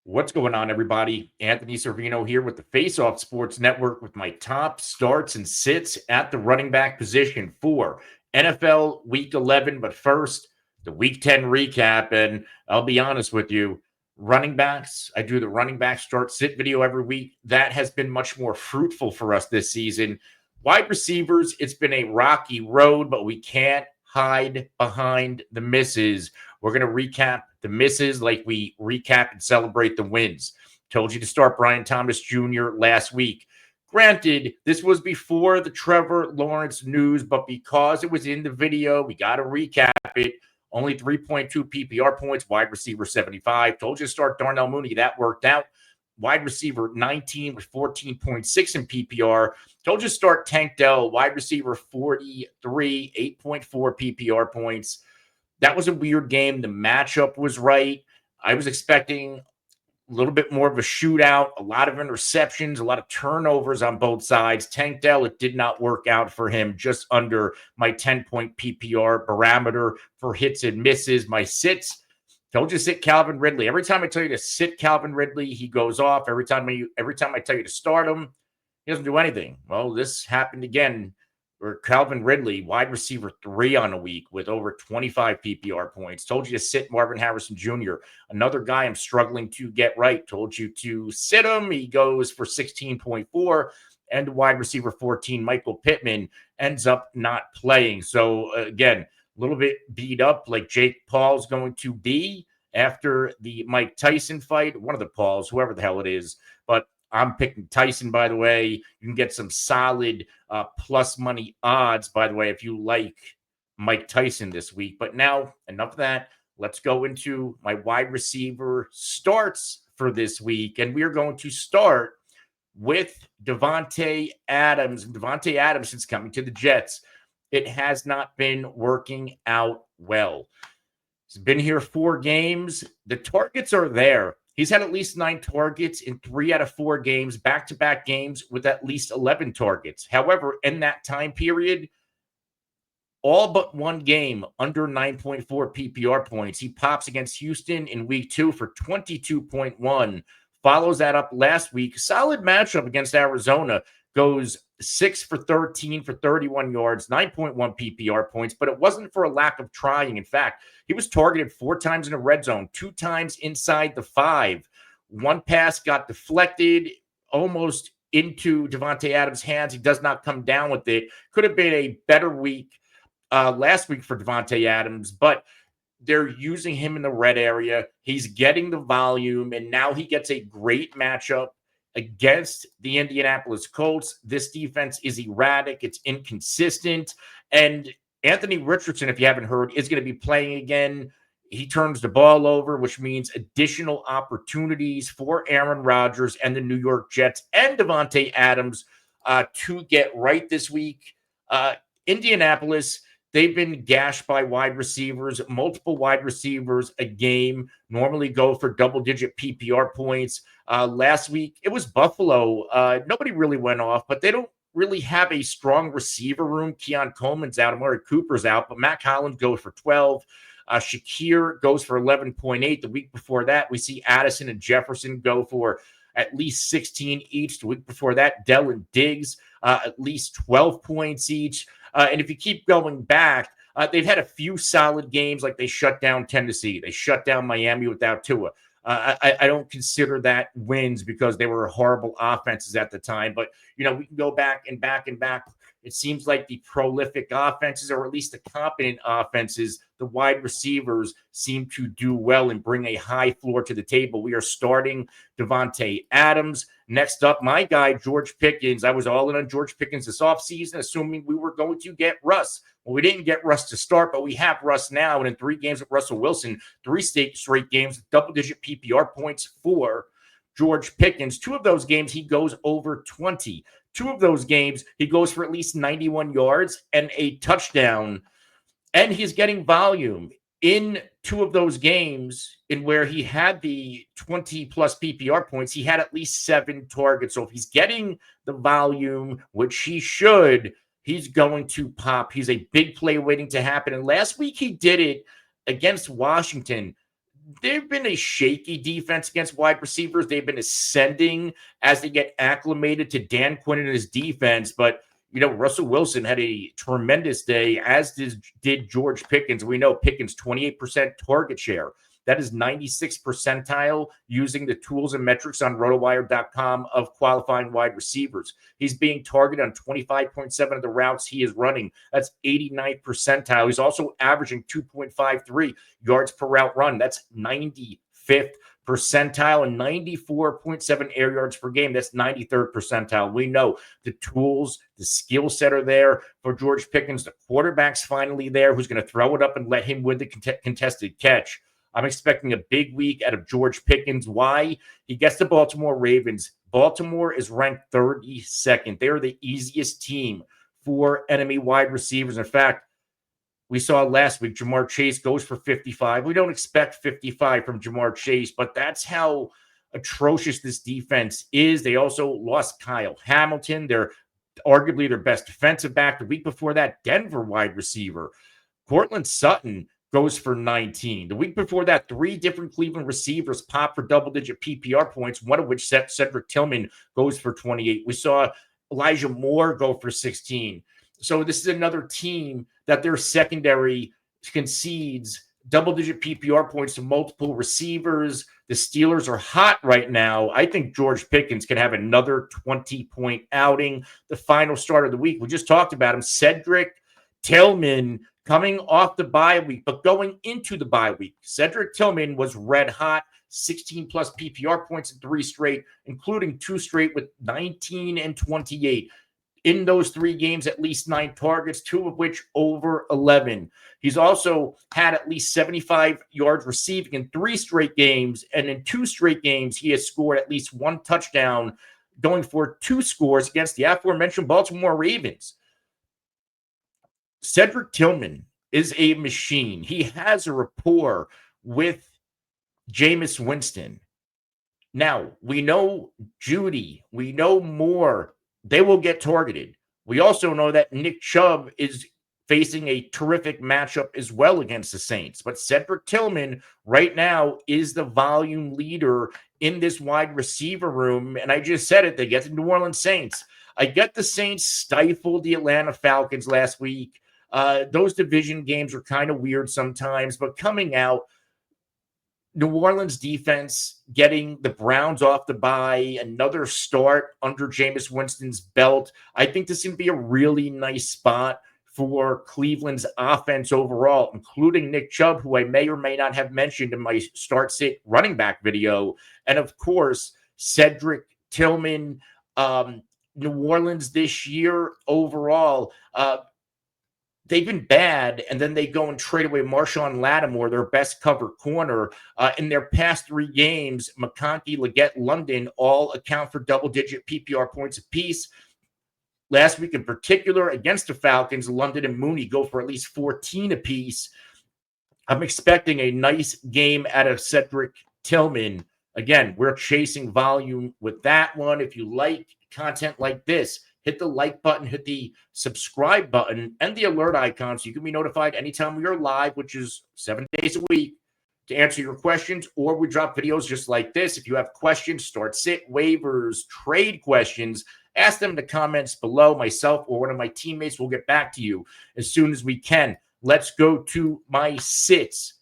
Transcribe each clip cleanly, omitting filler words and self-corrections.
What's going on, everybody? Anthony Servino here with the Face Off Sports Network with my top starts and sits at the running back position for NFL Week 11. But first, the Week 10 recap. And I'll be honest with you, running backs, I do the running back start sit video every week. That has been much more fruitful for us this season. Wide receivers, it's been a rocky road, but we can't hide behind the misses. We're going to recap the misses like we recap and celebrate the wins. Told you to start Brian Thomas Jr. last week. Granted, this was before the Trevor Lawrence news, but because it was in the video, we got to recap it. Only 3.2 PPR points, wide receiver 75. Told you to start Darnell Mooney. That worked out. Wide receiver 19 with 14.6 in PPR. Told you to start Tank Dell, wide receiver 43, 8.4 PPR points. That was a weird game. The matchup was right. I was expecting a little bit more of a shootout, a lot of interceptions, a lot of turnovers on both sides. Tank Dell, it did not work out for him, just under my 10-point PPR parameter for hits and misses. My sits, told you to sit Calvin Ridley. Every time I tell you to sit Calvin Ridley, he goes off. Every time I tell you to start him, he doesn't do anything. Well, this happened again. Or Calvin Ridley, wide receiver 3 on a week with over 25 PPR points. Told you to sit Marvin Harrison Jr., another guy I'm struggling to get right. Told you to sit him. He goes for 16.4. And wide receiver 14, Michael Pittman, ends up not playing. So, again, a little bit beat up like Jake Paul's going to be after the Mike Tyson fight. One of the Pauls, whoever the hell it is. But I'm picking Tyson, by the way. You can get some solid plus money odds, by the way, if you like Mike Tyson this week. But now, enough of that. Let's go into my wide receiver starts for this week. And we are going to start with Davante Adams. And Davante Adams, since coming to the Jets, it has not been working out well. He's been here 4 games. The targets are there. He's had at least 9 targets in 3 out of 4 games, back-to-back games with at least 11 targets. However, in that time period, all but one game under 9.4 PPR points. He pops against Houston in week 2 for 22.1. Follows that up last week. Solid matchup against Arizona. Goes 6 for 13 for 31 yards, 9.1 PPR points, but it wasn't for a lack of trying. In fact, he was targeted 4 times in the red zone, 2 times inside the 5. One pass got deflected almost into Davante Adams' hands. He does not come down with it. Could have been a better week last week for Davante Adams, but they're using him in the red area. He's getting the volume, and now he gets a great matchup against the Indianapolis Colts. This defense is erratic. It's inconsistent. And Anthony Richardson, if you haven't heard, is going to be playing again. He turns the ball over, which means additional opportunities for Aaron Rodgers and the New York Jets and Davante Adams to get right this week. Indianapolis, they've been gashed by wide receivers. Multiple wide receivers a game normally go for double-digit PPR points. Last week, it was Buffalo. Nobody really went off, but they don't really have a strong receiver room. Keon Coleman's out. Amari Cooper's out, but Matt Collins goes for 12. Shakir goes for 11.8. The week before that, we see Addison and Jefferson go for at least 16 each. The week before that, Dell and Diggs, at least 12 points each. And if you keep going back, they've had a few solid games, like they shut down Tennessee. They shut down Miami without Tua. I don't consider that wins because they were horrible offenses at the time. But, we can go back and back and back. It seems like the prolific offenses, or at least the competent offenses, the wide receivers seem to do well and bring a high floor to the table. We are starting Davante Adams. Next up, my guy, George Pickens. I was all in on George Pickens this offseason, assuming we were going to get Russ. Well, we didn't get Russ to start, but we have Russ now. And in 3 games with Russell Wilson, 3 straight games, double-digit PPR points for George Pickens. 2 of those games, he goes over 20. 2 of those games, he goes for at least 91 yards and a touchdown. And he's getting volume. In 2 of those games, in where he had the 20-plus PPR points, he had at least 7 targets. So if he's getting the volume, which he should, he's going to pop. He's a big play waiting to happen. And last week he did it against Washington. they've been a shaky defense against wide receivers. They've been ascending as they get acclimated to Dan Quinn and his defense. But, Russell Wilson had a tremendous day, as did George Pickens. We know Pickens, 28% target share. That is 96th percentile using the tools and metrics on rotowire.com of qualifying wide receivers. He's being targeted on 25.7 of the routes he is running. That's 89th percentile. He's also averaging 2.53 yards per route run. That's 95th percentile, and 94.7 air yards per game. That's 93rd percentile. We know the tools, the skill set are there for George Pickens. The quarterback's finally there who's going to throw it up and let him win the contested catch. I'm expecting a big week out of George Pickens. Why? He gets the Baltimore Ravens. Baltimore is ranked 32nd. They are the easiest team for enemy wide receivers. In fact, we saw last week, Jamar Chase goes for 55. We don't expect 55 from Jamar Chase, but that's how atrocious this defense is. They also lost Kyle Hamilton. They're arguably their best defensive back. The week before that, Denver wide receiver Courtland Sutton goes for 19. The week before that, 3 different Cleveland receivers pop for double-digit PPR points, one of which Cedric Tillman goes for 28. We saw Elijah Moore go for 16. So this is another team that their secondary concedes double-digit PPR points to multiple receivers. The Steelers are hot right now. I think George Pickens can have another 20-point outing. The final start of the week, we just talked about him, Cedric Tillman, coming off the bye week, but going into the bye week, Cedric Tillman was red hot, 16-plus PPR points in 3 straight, including 2 straight with 19 and 28. In those 3 games, at least 9 targets, 2 of which over 11. He's also had at least 75 yards receiving in 3 straight games, and in 2 straight games, he has scored at least 1 touchdown, going for 2 scores against the aforementioned Baltimore Ravens. Cedric Tillman is a machine. He has a rapport with Jameis Winston. Now, we know Judy. We know Moore. They will get targeted. We also know that Nick Chubb is facing a terrific matchup as well against the Saints. But Cedric Tillman right now is the volume leader in this wide receiver room. And I just said it. They get the New Orleans Saints. I get the Saints stifled the Atlanta Falcons last week. Those division games are kind of weird sometimes, but coming out, New Orleans defense getting the Browns off the bye, another start under Jameis Winston's belt. I think this is going to be a really nice spot for Cleveland's offense overall, including Nick Chubb, who I may or may not have mentioned in my start-sit running back video. And, of course, Cedric Tillman. New Orleans this year overall, they've been bad, and then they go and trade away Marshawn Lattimore, their best cover corner. In their past 3 games, McConkey, Leggett, London all account for double-digit PPR points apiece. Last week in particular, against the Falcons, London and Mooney go for at least 14 apiece. I'm expecting a nice game out of Cedric Tillman. Again, we're chasing volume with that one. If you like content like this, hit the like button, hit the subscribe button, and the alert icon so you can be notified anytime we are live, which is 7 days a week, to answer your questions, or we drop videos just like this. If you have questions, start sit, waivers, trade questions, ask them in the comments below. Myself or one of my teammates will get back to you as soon as we can. Let's go to my sits.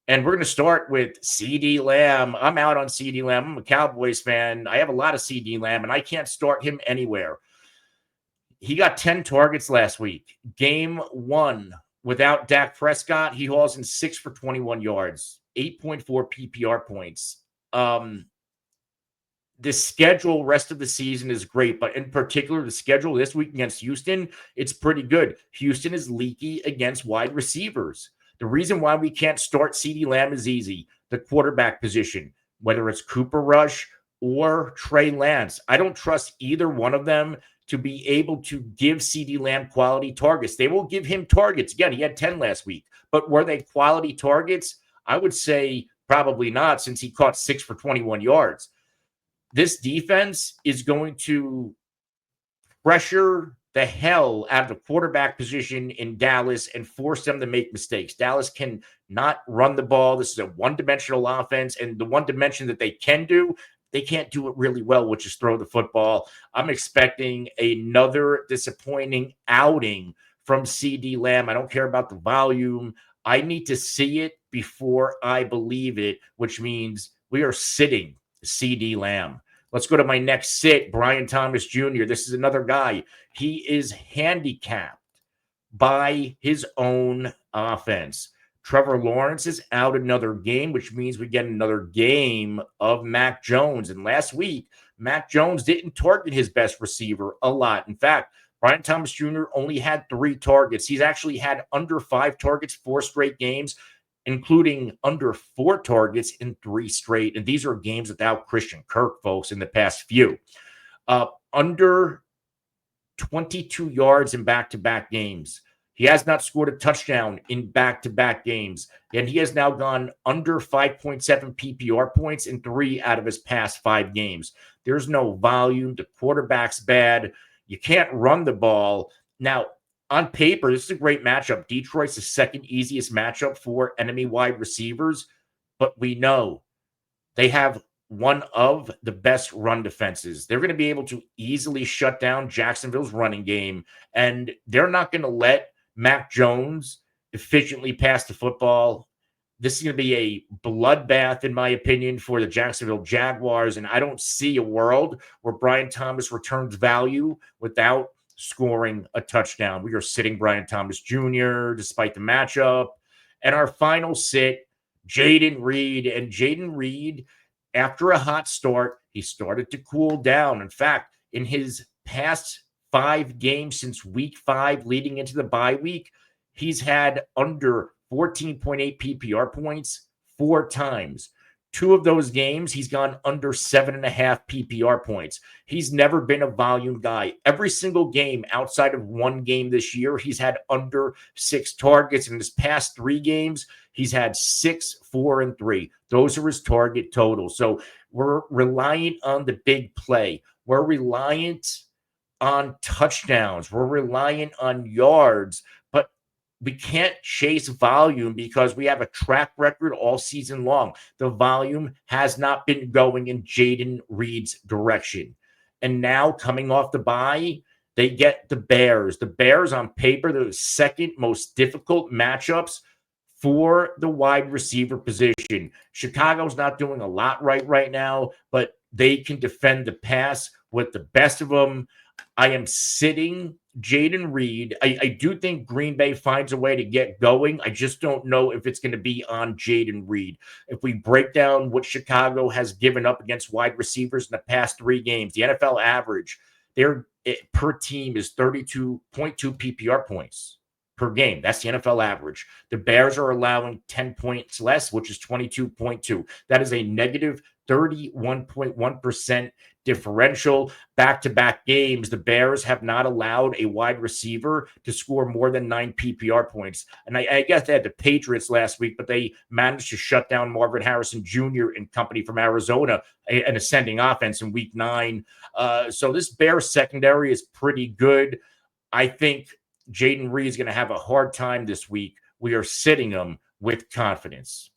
And we're going to start with CeeDee Lamb. I'm out on CeeDee Lamb. I'm a Cowboys fan. I have a lot of CeeDee Lamb, and I can't start him anywhere. He got 10 targets last week. Game 1 without Dak Prescott, he hauls in 6 for 21 yards, 8.4 PPR points. The schedule rest of the season is great, but in particular, the schedule this week against Houston, it's pretty good. Houston is leaky against wide receivers. The reason why we can't start CeeDee Lamb is easy. The quarterback position, whether it's Cooper Rush or Trey Lance. I don't trust either one of them to be able to give CeeDee Lamb quality targets. They will give him targets. Again, he had 10 last week. But were they quality targets? I would say probably not, since he caught 6 for 21 yards. This defense is going to pressure the hell out of the quarterback position in Dallas and force them to make mistakes. Dallas can not run the ball. This is a one-dimensional offense, and the one dimension that they can do, they can't do it really well, which is throw the football. I'm expecting another disappointing outing from CeeDee Lamb. I don't care about the volume. I need to see it before I believe it, which means we are sitting CeeDee Lamb. Let's go to my next sit, Brian Thomas Jr. This is another guy. He is handicapped by his own offense. Trevor Lawrence is out another game, which means we get another game of Mac Jones. And last week, Mac Jones didn't target his best receiver a lot. In fact, Brian Thomas Jr. only had 3 targets. He's actually had under 5 targets 4 straight games, including under 4 targets in 3 straight. And these are games without Christian Kirk, folks, in the past few. Under 22 yards in back-to-back games. He has not scored a touchdown in back-to-back games, and he has now gone under 5.7 PPR points in 3 out of his past 5 games. There's no volume. The quarterback's bad. You can't run the ball. Now, on paper, this is a great matchup. Detroit's the second easiest matchup for enemy wide receivers, but we know they have one of the best run defenses. They're going to be able to easily shut down Jacksonville's running game, and they're not going to let Mac Jones efficiently pass the football. This is going to be a bloodbath, in my opinion, for the Jacksonville Jaguars, and I don't see a world where Brian Thomas returns value without scoring a touchdown. We are sitting Brian Thomas Jr. despite the matchup. And our final sit, Jayden Reed. And Jayden Reed, after a hot start, he started to cool down. In fact, in his past 5 games since week 5 leading into the bye week, he's had under 14.8 PPR points 4 times. 2 of those games, he's gone under 7.5 PPR points. He's never been a volume guy. Every single game outside of 1 game this year, he's had under 6 targets. In his past 3 games, he's had 6, 4, and 3. Those are his target totals. So we're reliant on the big play. We're reliant on touchdowns. We're reliant on yards, but we can't chase volume because we have a track record all season long. The volume has not been going in Jayden Reed's direction. And now coming off the bye, they get the Bears. The Bears on paper, they're the second most difficult matchups for the wide receiver position. Chicago's not doing a lot right now, but they can defend the pass with the best of them. I am sitting Jayden Reed. I do think Green Bay finds a way to get going. I just don't know if it's going to be on Jayden Reed. If we break down what Chicago has given up against wide receivers in the past 3 games, the NFL average per team is 32.2 PPR points per game. That's the NFL average. The Bears are allowing 10 points less, which is 22.2. That is a negative 31.1% differential. Back-to-back games, the Bears have not allowed a wide receiver to score more than 9 PPR points. And I guess they had the Patriots last week, but they managed to shut down Marvin Harrison Jr. and company from Arizona, an ascending offense in week 9. So this Bears secondary is pretty good. I think Jayden Reed is going to have a hard time this week. We are sitting him with confidence.